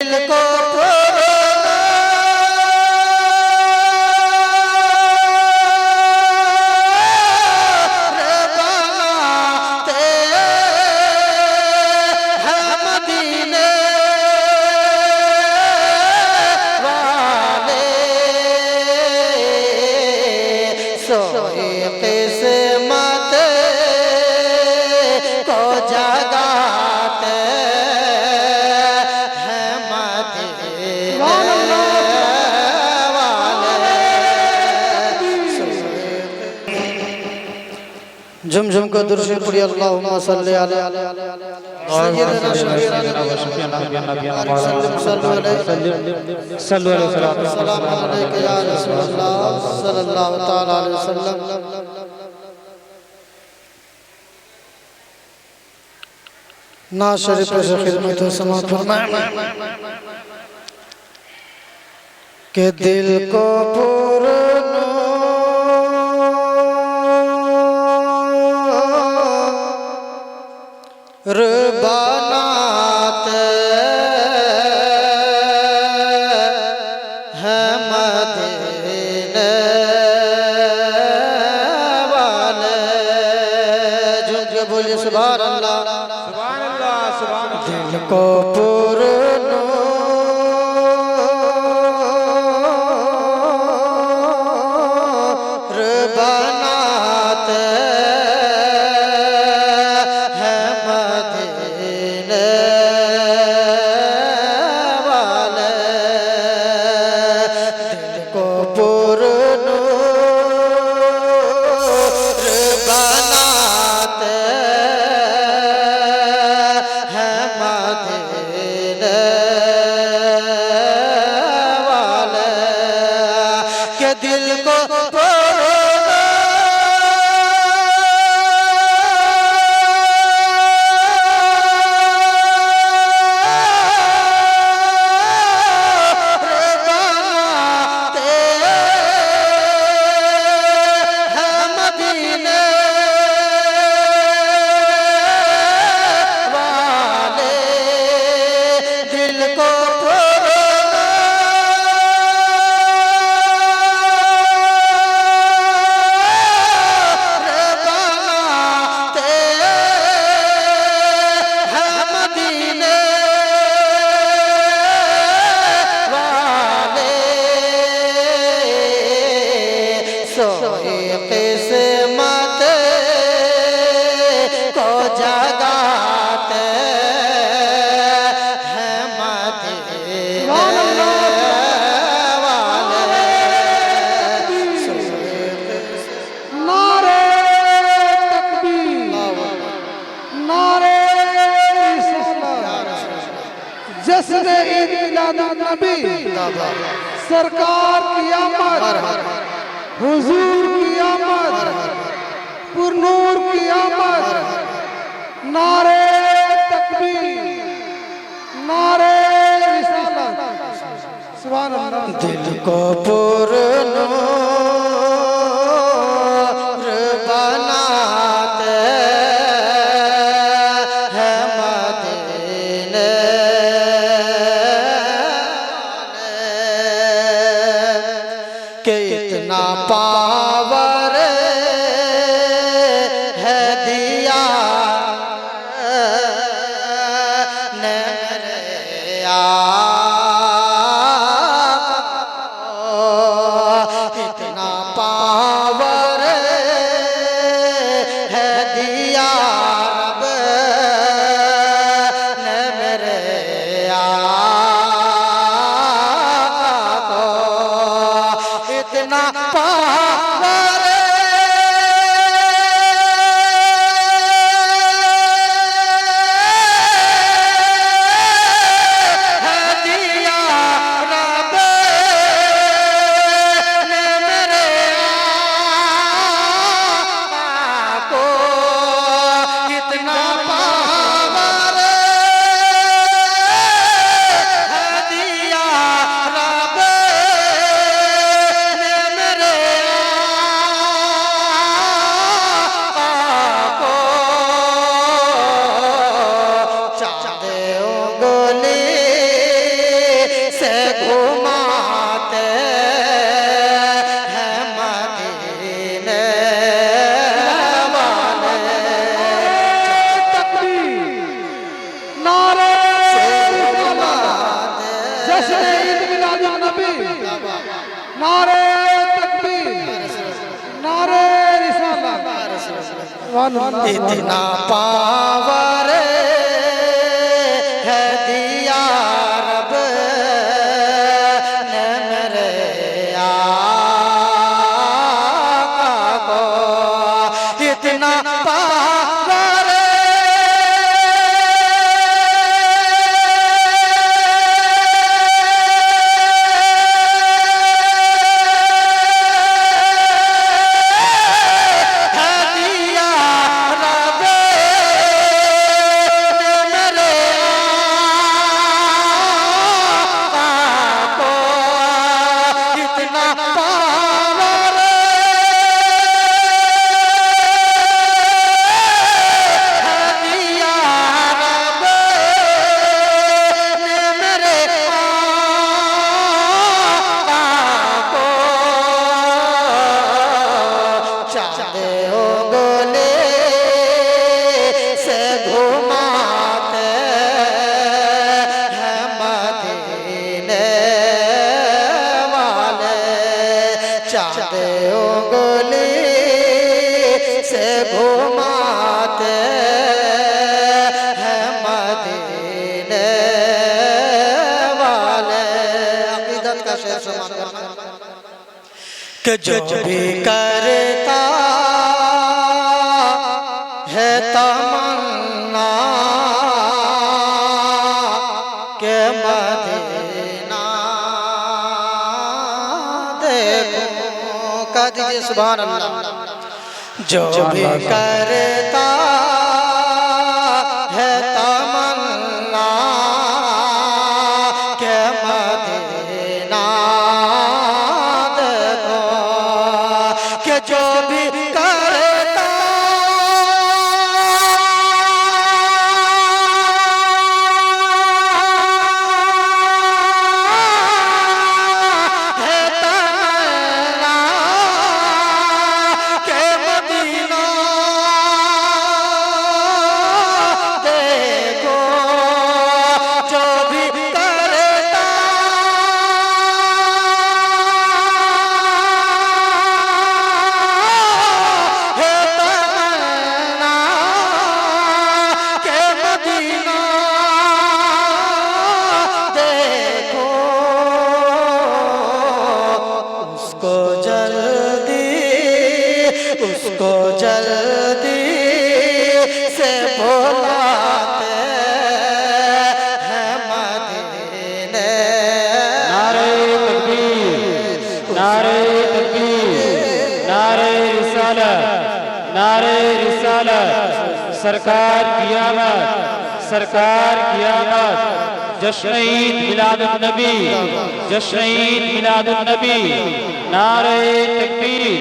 दिल को झुमझुम को दुरूद पढ़िए अल्लाहुम्मा सल्ली अला सय्यिदना शफीअना व शफीअना सल्लल्लाहु अलैहि या रसूलल्लाह सल्लल्लाहु तआला अलैहि वसल्लम। ना शरीफ से खिदमत समात फरमाए के दिल को बनाते हैं मदीने वाले। झुम के बोलिए सुभान अल्लाह सुभान अल्लाह सुभान अल्लाह। दिल को सरकार की आमद, हुजूर की आमद, पुरनूर की आमद, नारे तकबीर, नारे रिसालत, सुभान अल्लाह। दिल को पुरनूर बनाते हैं मदीने के। इतना पावर है दिया ने मेरे इतना पावर है दिया रब ने मेरे इतना पावर नारे तकबीर, नारे रिसालत। इतना पावर है दिया रब ने मेरे आका को, इतना पावर घुमाते हैं मदीने वाले। अक़ीदत का शेर समाप्त करना कि जो भी करता है तमन्ना के मदीना देखूं, कह दीजिए सुभान अल्लाह। जो भी करता है तमन्ना के मदीना देखो, कि जो भी करता है तमन्ना के मदीना देखो, जो भी करता है तमन्ना के मदीना देखो, उसको जल्दी से बुलाते हैं मदीने। नारे तकबीर, नारे तकबीर, नारे रिसालत, नारे रिसालत। सरकार की आमद, सरकार की आमद। जश्न ईद मिलादुन नबी, जश्न ईद मिलादुन नबी। नारे तकबीर,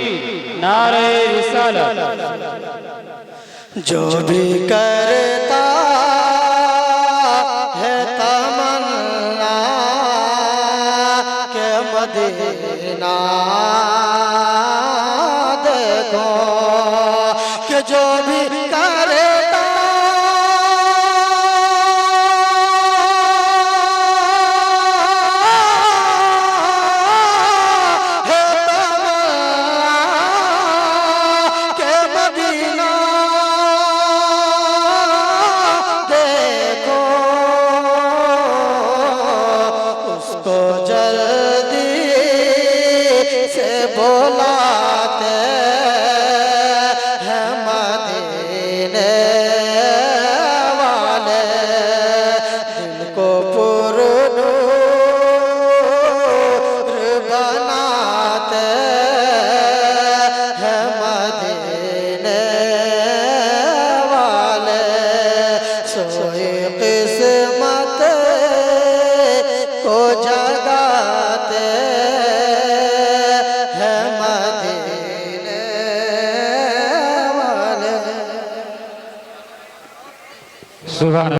नारे रिसालत। जो भी करता है तमन्ना के मदीना देखो, कि जो भी करता है तमन्ना के मदीना देखो, उसको जल्दी से बुलाते हैं मदीने वाले। दिल को पुरनूर बनाते हैं मदीने वाले। सोए किस